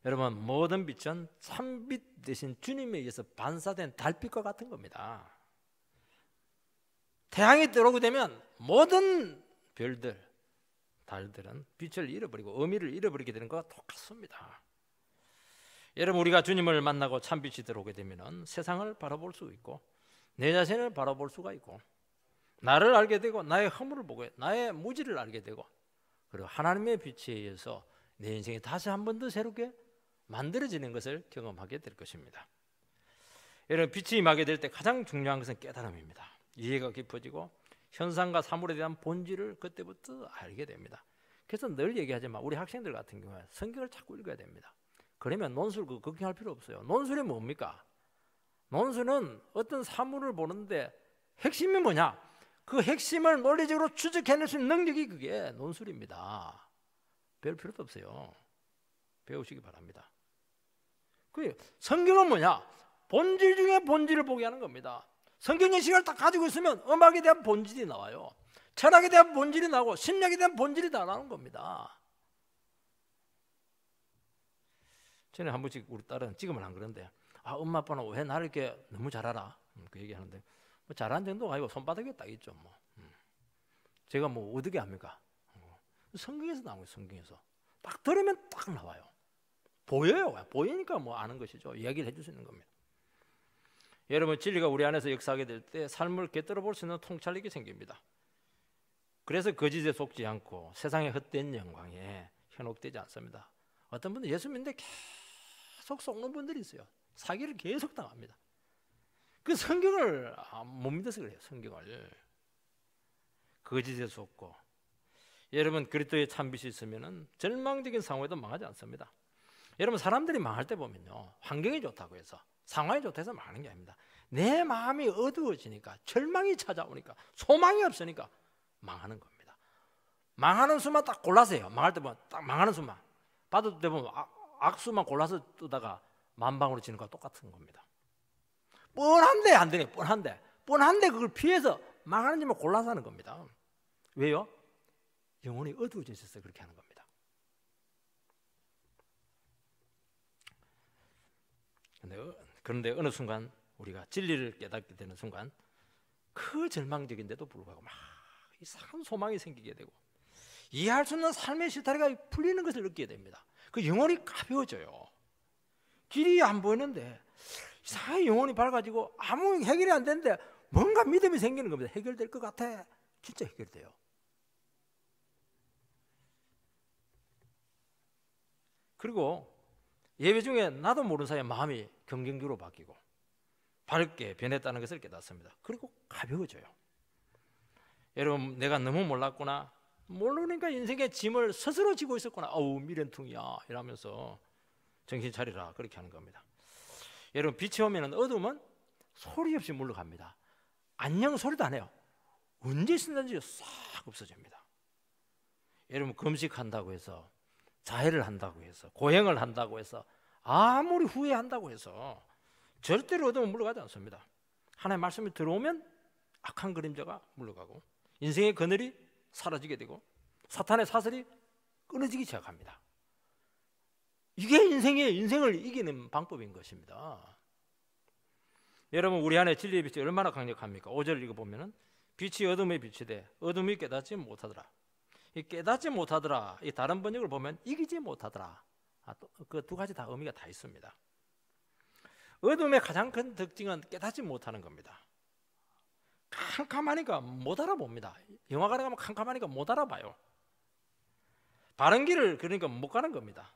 여러분, 모든 빛은 참빛 대신 주님에 의해서 반사된 달빛과 같은 겁니다. 태양이 들어오게 되면 모든 별들, 달들은 빛을 잃어버리고 의미를 잃어버리게 되는 것과 똑같습니다. 여러분, 우리가 주님을 만나고 참빛이 들어오게 되면 세상을 바라볼 수 있고 내 자신을 바라볼 수가 있고 나를 알게 되고 나의 허물을 보고 나의 무지를 알게 되고 그리고 하나님의 빛에 의해서 내 인생이 다시 한 번 더 새롭게 만들어지는 것을 경험하게 될 것입니다. 여러분, 빛이 임하게 될 때 가장 중요한 것은 깨달음입니다. 이해가 깊어지고 현상과 사물에 대한 본질을 그때부터 알게 됩니다. 그래서 늘 얘기하지만 우리 학생들 같은 경우에 성경을 자꾸 읽어야 됩니다. 그러면 논술 걱정할 필요 없어요. 논술이 뭡니까? 논술은 어떤 사물을 보는데 핵심이 뭐냐? 그 핵심을 논리적으로 추적해낼 수 있는 능력이 그게 논술입니다. 배울 필요도 없어요. 배우시기 바랍니다. 그 성경은 뭐냐? 본질 중에 본질을 보게 하는 겁니다. 성경 예식을 딱 가지고 있으면 음악에 대한 본질이 나와요. 철학에 대한 본질이 나오고 심리학에 대한 본질이 다 나오는 겁니다. 전에 한 번씩 우리 딸은 지금은 안 그런데 엄마 아빠는 왜 나를 이렇게 너무 잘 알아? 그 얘기하는데 뭐 잘한 정도가 아니고 손바닥에 딱 있죠. 뭐. 제가 뭐 어떻게 합니까? 성경에서 나오는 거예요. 성경에서 딱 들으면 딱 나와요. 보여요. 보이니까 뭐 아는 것이죠. 이야기를 해줄 수 있는 겁니다. 여러분, 진리가 우리 안에서 역사하게 될 때 삶을 꿰뚫어 볼 수 있는 통찰력이 생깁니다. 그래서 거짓에 속지 않고 세상의 헛된 영광에 현혹되지 않습니다. 어떤 분들 예수 믿는데 계속 속는 분들이 있어요. 사기를 계속 당합니다. 그 성경을 못 믿어서 그래요. 성경을 거짓에 속고. 여러분, 그리스도의 참빛이 있으면 절망적인 상황에도 망하지 않습니다. 여러분, 사람들이 망할 때 보면요, 환경이 좋다고 해서 상황이 좋다고 해서 망하는 게 아닙니다. 내 마음이 어두워지니까 절망이 찾아오니까 소망이 없으니까 망하는 겁니다. 망하는 수만 딱 골라서요. 망할 때 보면 딱 망하는 수만 받을 때 보면 악수만 골라서 뜨다가 만방으로 지는 거와 똑같은 겁니다. 뻔한데 안 되네. 뻔한데 그걸 피해서 망하는 짓만 골라서 하는 겁니다. 왜요? 영혼이 어두워져 있어서 그렇게 하는 겁니다. 그런데 어느 순간 우리가 진리를 깨닫게 되는 순간 그 절망적인데도 불구하고 막 이상한 소망이 생기게 되고 이해할 수 없는 삶의 실타래가 풀리는 것을 느끼게 됩니다. 그 영혼이 가벼워져요. 길이 안 보이는데 이상하게 영혼이 밝아지고 아무 해결이 안 되는데 뭔가 믿음이 생기는 겁니다. 해결될 것 같아. 진짜 해결돼요. 그리고 예배 중에 나도 모르는 사이에 마음이 긍정적으로 바뀌고 밝게 변했다는 것을 깨닫습니다. 그리고 가벼워져요. 여러분, 내가 너무 몰랐구나, 모르니까 인생의 짐을 스스로 지고 있었구나, 미련퉁이야 이러면서 정신 차리라, 그렇게 하는 겁니다. 여러분, 빛이 오면 어둠은 소리 없이 물러갑니다. 안녕 소리도 안 해요. 언제 있었는지 싹 없어집니다. 여러분, 금식한다고 해서, 자해를 한다고 해서, 고행을 한다고 해서, 아무리 후회한다고 해서 절대로 어둠은 물러가지 않습니다. 하나님의 말씀이 들어오면 악한 그림자가 물러가고 인생의 그늘이 사라지게 되고 사탄의 사슬이 끊어지기 시작합니다. 이게 인생을 이기는 방법인 것입니다. 여러분, 우리 안에 진리의 빛이 얼마나 강력합니까? 5절 읽어보면 빛이 어둠의 빛이 돼 어둠이 깨닫지 못하더라. 이 깨닫지 못하더라, 이 다른 번역을 보면 이기지 못하더라, 그 두 가지 다 의미가 다 있습니다. 어둠의 가장 큰 특징은 깨닫지 못하는 겁니다. 캄캄하니까 못 알아봅니다. 영화관에 가면 캄캄하니까 못 알아봐요. 바른 길을 그러니까 못 가는 겁니다.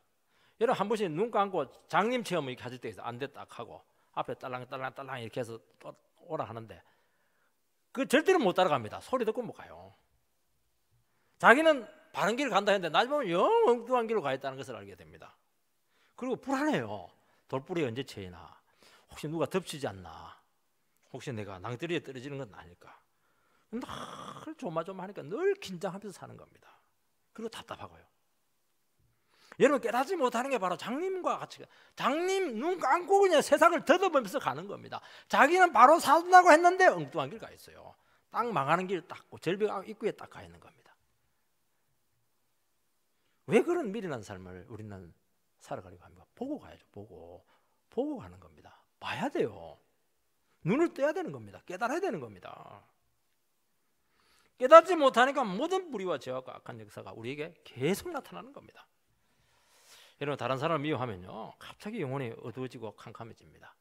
여러분 한 번씩 눈 감고 장님 체험을 이렇게 하실 때 있어요. 안 됐다 하고 앞에 딸랑딸랑 이렇게 해서 또 오라 하는데 그 절대로 못 따라갑니다. 소리 듣고 못 가요. 자기는 바른 길을 간다 했는데 나중에 보면 영 엉뚱한 길로 가 있다는 것을 알게 됩니다. 그리고 불안해요. 돌뿌리 언제 채이나, 혹시 누가 덮치지 않나, 혹시 내가 낭떠러리에 떨어지는 건 아닐까. 늘 조마조마하니까 늘 긴장하면서 사는 겁니다. 그리고 답답하고요. 여러분 깨닫지 못하는 게 바로 장님과 같이, 장님 눈 감고 그냥 세상을 더듬으면서 가는 겁니다. 자기는 바로 사준다고 했는데 엉뚱한 길 가 있어요. 딱 망하는 길 딱 절벽 입구에 딱 가 있는 겁니다. 왜 그런 미련한 삶을 우리는 살아가려고 합니까? 보고 가야죠. 보고 가는 겁니다. 봐야 돼요. 눈을 떠야 되는 겁니다. 깨달아야 되는 겁니다. 깨닫지 못하니까 모든 불의와 죄악과 악한 역사가 우리에게 계속 나타나는 겁니다. 여러분 다른 사람을 미워하면요 갑자기 영혼이 어두워지고 캄캄해집니다.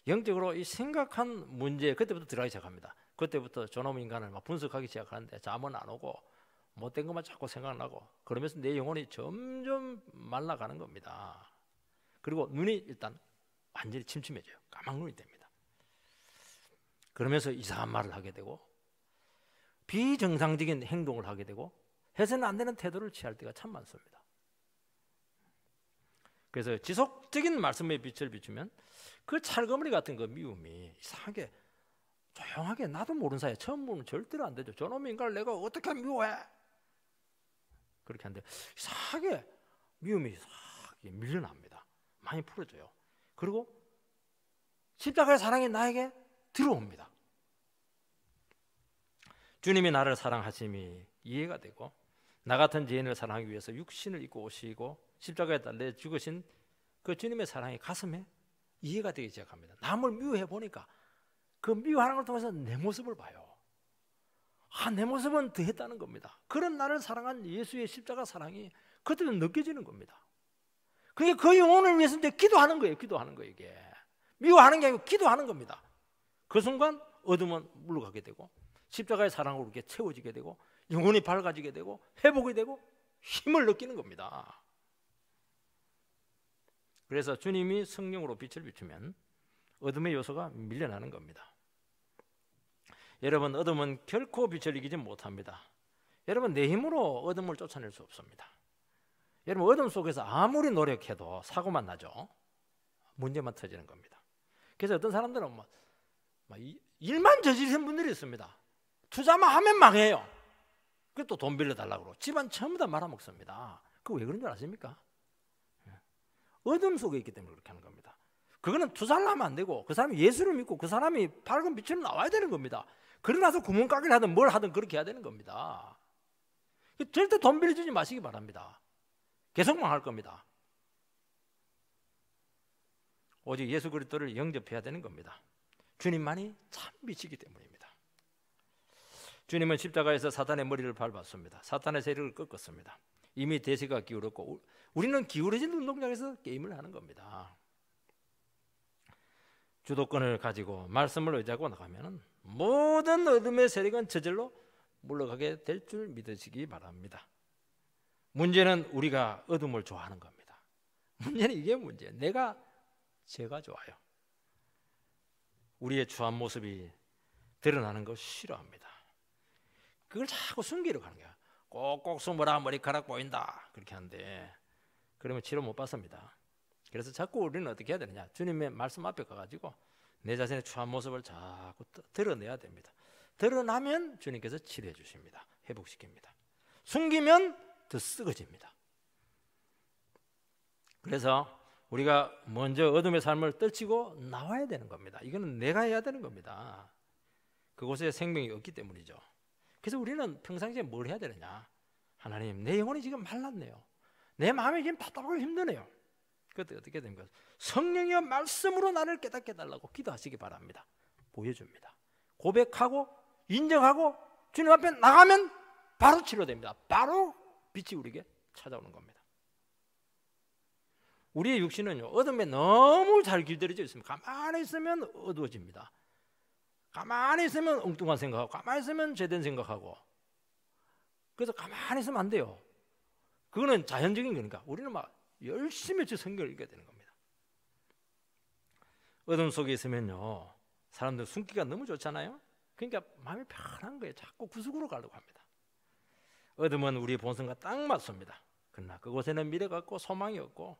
영적으로 이 심각한 문제 그때부터 들어가기 시작합니다. 그때부터 저놈 인간을 막 분석하기 시작하는데 잠은 안 오고 못된 것만 자꾸 생각나고 그러면서 내 영혼이 점점 말라가는 겁니다. 그리고 눈이 일단 완전히 침침해져요. 까막눈이 됩니다. 그러면서 이상한 말을 하게 되고 비정상적인 행동을 하게 되고 해서는 안 되는 태도를 취할 때가 참 많습니다. 그래서 지속적인 말씀의 빛을 비추면 그 찰거머리 같은 그 미움이 이상하게 조용하게 나도 모르는 사이에 처음 보면 절대로 안 되죠. 저놈 인간을 내가 어떻게 미워해? 그렇게 하는데 이상하게 미움이 싹 밀려납니다. 많이 풀어져요. 그리고 십자가의 사랑이 나에게 들어옵니다. 주님이 나를 사랑하심이 이해가 되고 나 같은 죄인을 사랑하기 위해서 육신을 입고 오시고 십자가에 달려 죽으신 그 주님의 사랑이 가슴에 이해가 되기 시작합니다. 남을 미워해 보니까 그 미워하는 걸 통해서 내 모습을 봐요. 내 모습은 더했다는 겁니다. 그런 나를 사랑한 예수의 십자가 사랑이 그때는 느껴지는 겁니다. 그게 그 영혼을 위해서 이제 기도하는 거예요. 이게 미워하는 게 아니고 기도하는 겁니다. 그 순간 어둠은 물러가게 되고 십자가의 사랑으로 이렇게 채워지게 되고 영혼이 밝아지게 되고 회복이 되고 힘을 느끼는 겁니다. 그래서 주님이 성령으로 빛을 비추면 어둠의 요소가 밀려나는 겁니다. 여러분 어둠은 결코 빛을 이기지 못합니다. 여러분 내 힘으로 어둠을 쫓아낼 수 없습니다. 여러분 어둠 속에서 아무리 노력해도 사고만 나죠. 문제만 터지는 겁니다. 그래서 어떤 사람들은 일만 저지르는 분들이 있습니다. 투자만 하면 망해요. 그또 돈 빌려달라고 그러고 집안 전부 다 말아먹습니다. 그거 왜 그런 줄 아십니까? 어둠 속에 있기 때문에 그렇게 하는 겁니다. 그거는 투자를 하면 안 되고 그 사람이 예수를 믿고 그 사람이 밝은 빛으로 나와야 되는 겁니다. 그러나서 구멍가게를 하든 뭘 하든 그렇게 해야 되는 겁니다. 절대 돈 빌려주지 마시기 바랍니다. 계속 망할 겁니다. 오직 예수 그리스도를 영접해야 되는 겁니다. 주님만이 참 빛이기 때문입니다. 주님은 십자가에서 사탄의 머리를 밟았습니다. 사탄의 세력을 꺾었습니다. 이미 대세가 기울었고 우리는 기울어진 운동장에서 게임을 하는 겁니다. 주도권을 가지고 말씀을 의지하고 나가면 모든 어둠의 세력은 저절로 물러가게 될 줄 믿으시기 바랍니다. 문제는 우리가 어둠을 좋아하는 겁니다. 문제는 이게 문제예요. 제가 좋아요. 우리의 추한 모습이 드러나는 거 싫어합니다. 그걸 자꾸 숨기려고 하는 거야. 꼭꼭 숨어라 머리카락 보인다 그렇게 하는데 그러면 치료 못 받습니다. 그래서 자꾸 우리는 어떻게 해야 되느냐, 주님의 말씀 앞에 가가지고 내 자신의 추한 모습을 자꾸 드러내야 됩니다. 드러나면 주님께서 치료해 주십니다. 회복시킵니다. 숨기면 더 썩어집니다. 그래서 우리가 먼저 어둠의 삶을 떨치고 나와야 되는 겁니다. 이거는 내가 해야 되는 겁니다. 그곳에 생명이 없기 때문이죠. 그래서 우리는 평상시에 뭘 해야 되느냐, 하나님 내 영혼이 지금 말랐네요. 내 마음이 지금 답답하고 힘드네요. 그때 어떻게 됩니까? 성령의 말씀으로 나를 깨닫게 해달라고 기도하시기 바랍니다. 보여줍니다. 고백하고 인정하고 주님 앞에 나가면 바로 치료됩니다. 바로 빛이 우리에게 찾아오는 겁니다. 우리의 육신은요, 어둠에 너무 잘 길들여져 있습니다. 가만히 있으면 어두워집니다. 가만히 있으면 엉뚱한 생각하고, 가만히 있으면 죄된 생각하고. 그래서 가만히 있으면 안 돼요. 그거는 자연적인 거니까 우리는 막 열심히 성경을 읽어야 되는 겁니다. 어둠 속에 있으면요, 사람들 숨기가 너무 좋잖아요. 그러니까 마음이 편한 거예요. 자꾸 구석으로 가려고 합니다. 어둠은 우리의 본성과 딱 맞습니다. 그러나 그곳에는 미래가 없고 소망이 없고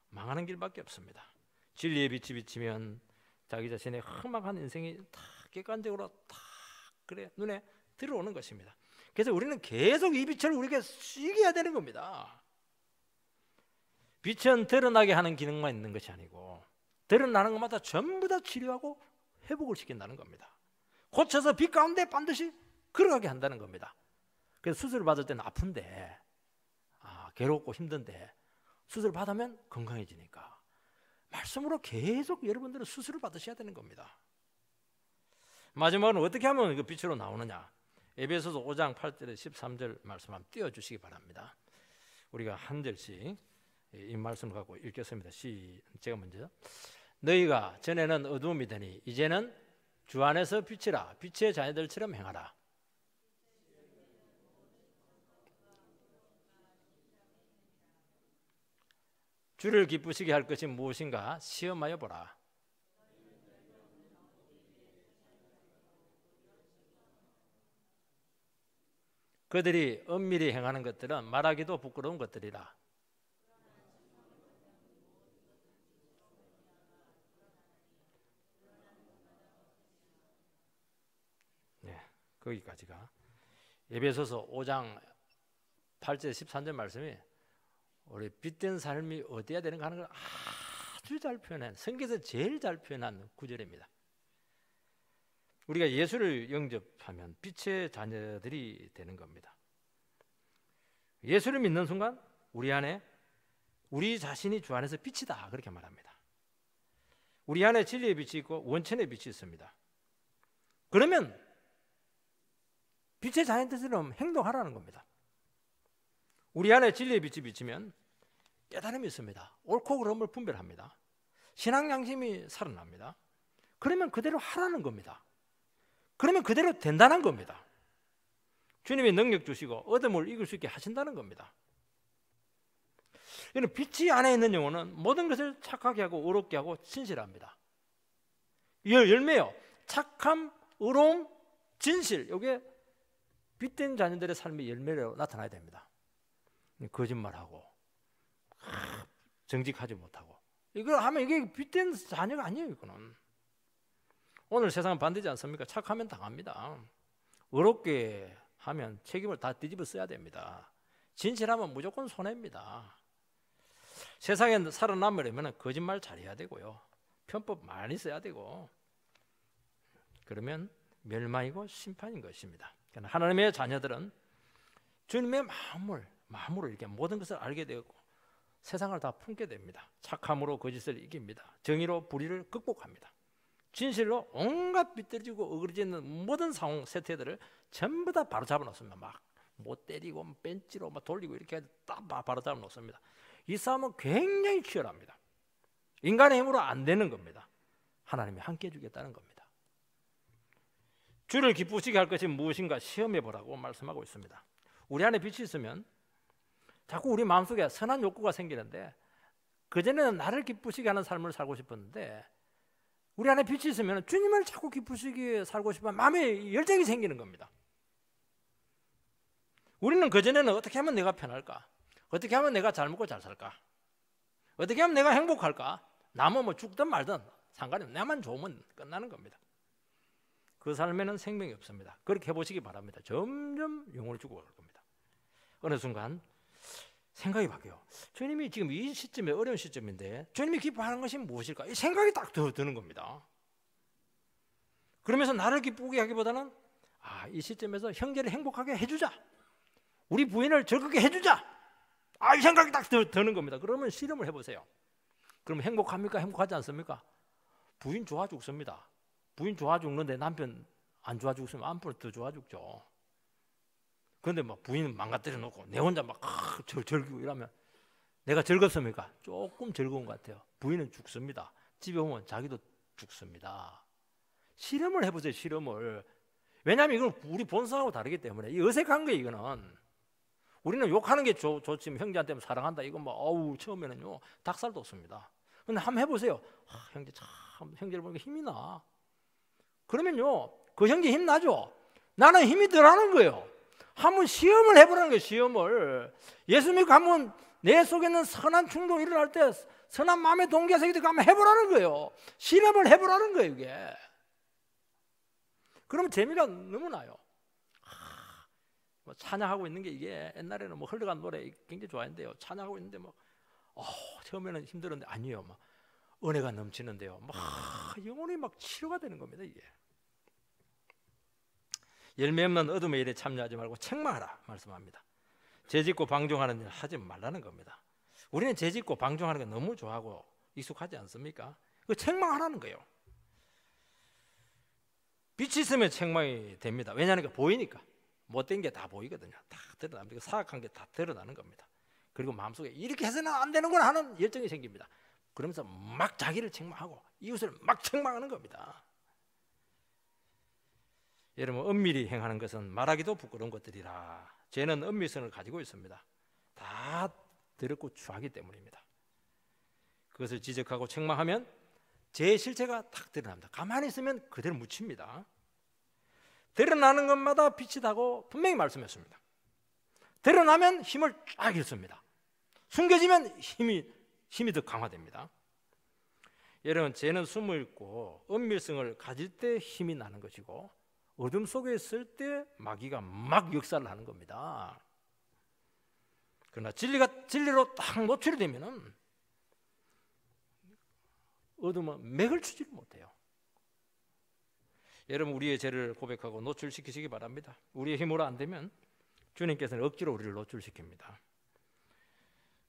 망하는 길밖에 없습니다. 진리의 빛이 비치면 자기 자신의 험악한 인생이 다 객관적으로 다 그래 눈에 들어오는 것입니다. 그래서 우리는 계속 이 빛을 우리에게 씌게 해야 되는 겁니다. 빛은 드러나게 하는 기능만 있는 것이 아니고 드러나는 것마다 전부 다 치료하고 회복을 시킨다는 겁니다. 고쳐서 빛 가운데 반드시 걸어가게 한다는 겁니다. 그래서 수술을 받을 때는 아픈데 괴롭고 힘든데 수술을 받으면 건강해지니까 말씀으로 계속 여러분들은 수술을 받으셔야 되는 겁니다. 마지막으로 어떻게 하면 그 빛으로 나오느냐? 에베소서 5장 8절에 13절 말씀 한번 띄워주시기 바랍니다. 우리가 한 절씩 이 말씀을 갖고 읽겠습니다. 제가 먼저. 너희가 전에는 어두움이 되니 이제는 주 안에서 빛이라. 빛의 자녀들처럼 행하라. 주를 기쁘시게 할 것이 무엇인가 시험하여 보라. 그들이 엄밀히 행하는 것들은 말하기도 부끄러운 것들이라. 네, 거기까지가 에베소서 5장 8절 13절 말씀이 우리 빛된 삶이 어디야 되는가 하는 걸 아주 잘 표현한, 성경에서 제일 잘 표현한 구절입니다. 우리가 예수를 영접하면 빛의 자녀들이 되는 겁니다. 예수를 믿는 순간 우리 안에 우리 자신이 주 안에서 빛이다 그렇게 말합니다. 우리 안에 진리의 빛이 있고 원천의 빛이 있습니다. 그러면 빛의 자녀들처럼 행동하라는 겁니다. 우리 안에 진리의 빛이 비치면 깨달음이 있습니다. 옳고 그름을 분별합니다. 신앙 양심이 살아납니다. 그러면 그대로 하라는 겁니다. 그러면 그대로 된다는 겁니다. 주님이 능력 주시고 어둠을 이길 수 있게 하신다는 겁니다. 이는 빛이 안에 있는 영혼은 모든 것을 착하게 하고 의롭게 하고 진실합니다. 열매요. 착함, 의로움, 진실. 이게 빛된 자녀들의 삶의 열매로 나타나야 됩니다. 거짓말하고 정직하지 못하고 이걸 하면 이게 빛된 자녀가 아니에요. 이거는 오늘 세상은 반대지 않습니까? 착하면 당합니다. 의롭게 하면 책임을 다 뒤집어 써야 됩니다. 진실하면 무조건 손해입니다. 세상에 살아남으려면 거짓말 잘해야 되고요, 편법 많이 써야 되고, 그러면 멸망이고 심판인 것입니다. 하나님의 자녀들은 주님의 마음으로 이렇게 모든 것을 알게 되고 세상을 다 품게 됩니다. 착함으로 거짓을 이깁니다. 정의로 불의를 극복합니다. 진실로 온갖 비뚤어지고 어그러지는 모든 상황 세태들을 전부 다 바로잡아 놓습니다. 막 못 때리고 벤치로 막 돌리고 이렇게 딱 바로잡아 놓습니다. 이 싸움은 굉장히 치열합니다. 인간의 힘으로 안 되는 겁니다. 하나님이 함께 해주겠다는 겁니다. 주를 기쁘시게 할 것이 무엇인가 시험해 보라고 말씀하고 있습니다. 우리 안에 빛이 있으면 자꾸 우리 마음속에 선한 욕구가 생기는데, 그전에는 나를 기쁘시게 하는 삶을 살고 싶었는데 우리 안에 빛이 있으면 주님을 자꾸 기쁘시게 살고 싶어 마음에 열정이 생기는 겁니다. 우리는 그전에는 어떻게 하면 내가 편할까? 어떻게 하면 내가 잘 먹고 잘 살까? 어떻게 하면 내가 행복할까? 남은 뭐 죽든 말든 상관이 없어요. 나만 좋으면 끝나는 겁니다. 그 삶에는 생명이 없습니다. 그렇게 해보시기 바랍니다. 점점 영혼을 죽어갈 겁니다. 어느 순간 생각이 바뀌어요. 주님이 지금 이 시점에 어려운 시점인데 주님이 기뻐하는 것이 무엇일까? 이 생각이 딱 드는 겁니다. 그러면서 나를 기쁘게 하기보다는 이 시점에서 형제를 행복하게 해주자, 우리 부인을 즐겁게 해주자, 이 생각이 딱 드는 겁니다. 그러면 실험을 해보세요. 그럼 행복합니까? 행복하지 않습니까? 부인 좋아 죽습니다. 부인 좋아 죽는데 남편 안 좋아 죽으면 남편 더 좋아 죽죠. 그런데 막 부인 망가뜨려 놓고 내 혼자 막 절기고 이러면 내가 즐겁습니까? 조금 즐거운 것 같아요. 부인은 죽습니다. 집에 오면 자기도 죽습니다. 실험을 해보세요. 실험을. 왜냐하면 이건 우리 본성하고 다르기 때문에 이 어색한 거예요. 이거는 우리는 욕하는 게 좋지. 형제한테 사랑한다 이거 뭐 어우 처음에는요 닭살 돋습니다. 근데 한번 해보세요. 형제 참 형제를 보니까 힘이 나. 그러면요 그 형제 힘 나죠. 나는 힘이 덜하는 거예요. 한번 시험을 해보라는 거예요. 시험을. 예수 믿고 한번 내 속에 있는 선한 충동이 일어날 때 선한 마음의 동기가 생길 때 한번 해보라는 거예요. 실험을 해보라는 거예요. 이게. 그러면 재미가 너무 나요. 뭐 찬양하고 있는 게 이게 옛날에는 뭐 흘러간 노래 굉장히 좋아했는데요. 찬양하고 있는데 뭐 처음에는 힘들었는데 아니에요. 막 은혜가 넘치는데요. 막 영혼이 막 치료가 되는 겁니다. 이게. 열매 없는 어둠의 일에 참여하지 말고 책망하라 말씀합니다. 죄짓고 방종하는 일 하지 말라는 겁니다. 우리는 죄짓고 방종하는 거 너무 좋아하고 익숙하지 않습니까? 그 책망하라는 거예요. 빛이 있으면 책망이 됩니다. 왜냐하면 보이니까. 못된 게 다 보이거든요. 다 드러납니다. 사악한 게 다 드러나는 겁니다. 그리고 마음속에 이렇게 해서는 안 되는구나 하는 열정이 생깁니다. 그러면서 막 자기를 책망하고 이웃을 막 책망하는 겁니다. 여러분 은밀히 행하는 것은 말하기도 부끄러운 것들이라. 죄는 은밀성을 가지고 있습니다. 다 더럽고 추하기 때문입니다. 그것을 지적하고 책망하면 죄의 실체가 딱 드러납니다. 가만히 있으면 그대로 묻힙니다. 드러나는 것마다 빛이 나고 분명히 말씀했습니다. 드러나면 힘을 쫙 잃습니다. 숨겨지면 힘이 더 강화됩니다. 여러분 죄는 숨을 있고 은밀성을 가질 때 힘이 나는 것이고 어둠 속에 있을 때 마귀가 막 역사를 하는 겁니다. 그러나 진리로 딱 노출이 되면은 어둠은 맥을 추지를 못해요. 여러분 우리의 죄를 고백하고 노출시키시기 바랍니다. 우리의 힘으로 안 되면 주님께서는 억지로 우리를 노출시킵니다.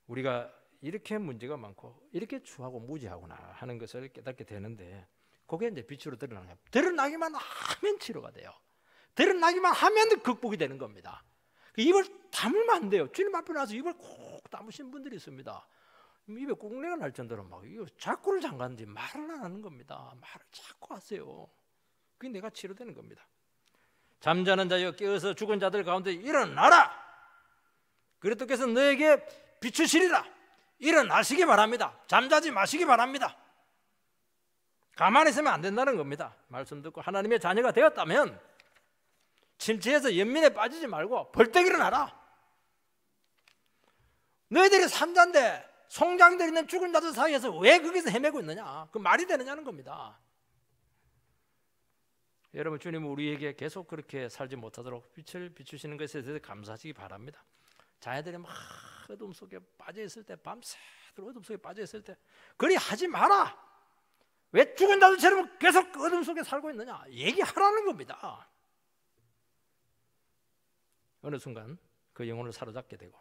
우리가 이렇게 문제가 많고 이렇게 추하고 무지하구나 하는 것을 깨닫게 되는데 그게 이제 빛으로 드러나요. 드러나기만 하면 치료가 돼요. 드러나기만 하면 극복이 되는 겁니다. 입을 다물면 안 돼요. 주님 앞에 나서 입을 꼭 다무신 분들이 있습니다. 입에 꽁내가 날 정도로 막 이거 자꾸를 잠갔는지 말을 안 하는 겁니다. 말을 자꾸 하세요. 그게 내가 치료되는 겁니다. 잠자는 자여 깨어서 죽은 자들 가운데 일어나라. 그리스도께서 너에게 비추시리라. 일어나시기 바랍니다. 잠자지 마시기 바랍니다. 가만히 있으면 안 된다는 겁니다. 말씀 듣고 하나님의 자녀가 되었다면 침체해서 연민에 빠지지 말고 벌떡 일어나라. 너희들이 산자인데 송장되어 있는 죽은 자들 사이에서 왜 거기서 헤매고 있느냐? 그 말이 되느냐는 겁니다. 여러분 주님은 우리에게 계속 그렇게 살지 못하도록 빛을 비추시는 것에 대해서 감사하시기 바랍니다. 자녀들이 막 어둠 속에 빠져있을 때 밤새도록 어둠 속에 빠져있을 때 그리 하지 마라. 왜 죽은 자들처럼 계속 어둠 속에 살고 있느냐? 얘기하라는 겁니다. 어느 순간 그 영혼을 사로잡게 되고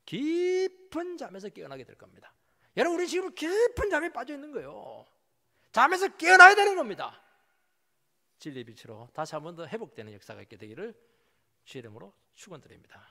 깊은 잠에서 깨어나게 될 겁니다. 여러분 우리 지금 깊은 잠에 빠져 있는 거예요. 잠에서 깨어나야 되는 겁니다. 진리의 빛으로 다시 한 번 더 회복되는 역사가 있게 되기를 주의 이름으로 축원드립니다.